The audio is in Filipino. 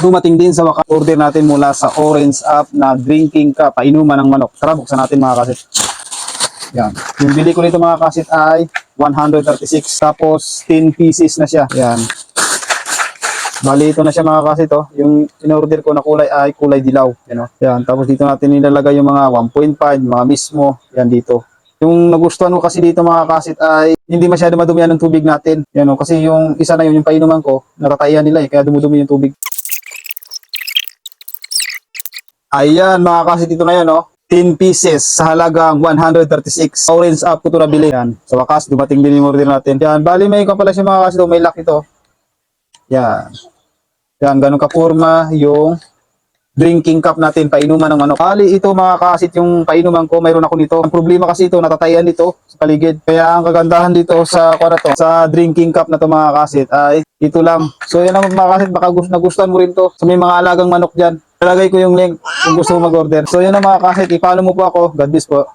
dumating din sa wakas order natin mula sa Orange App na drinking cup, painuman ng manok. Tara, buksan natin mga kasit. Yan. Yung bili ko nito mga kasit ay 136, tapos 10 pieces na siya. Yan. Bali, ito na siya mga kasit, oh. Yung in-order ko na kulay ay kulay dilaw. Yan, oh. Yan. Tapos dito natin nilalagay yung mga 1.5, mga mismo. Yan dito. Yung nagustuhan ko kasi dito mga kasit ay hindi masyado madumihan ng tubig natin. Yan, oh. Kasi yung isa na yun, yung painuman ko, natatayan nila kaya dumudumi yung tubig. Ayan mga kasit, ito na yan, oh. 10 pieces sa halagang 136. Orange App ko ito nabili. Yan. Sa wakas, dumating din yung order natin. Yan. Bali, may pala siya mga kasit, oh. May lock ito. Yan. Yan, ganun kapurma yung drinking cup natin, painuman ng manok. Bali, ito mga kasit, yung painuman ko, mayroon ako nito. Ang problema kasi ito, natatayan dito sa paligid. Kaya ang kagandahan dito sa sa drinking cup na to mga kasit ay ito lang. So yan ang mga kasit, baka nagustuhan mo rin to. So may mga alagang manok dyan. Talagay ko yung link kung gusto mo mag-order. So yan ang mga kasit, i-follow mo po ako. God bless po.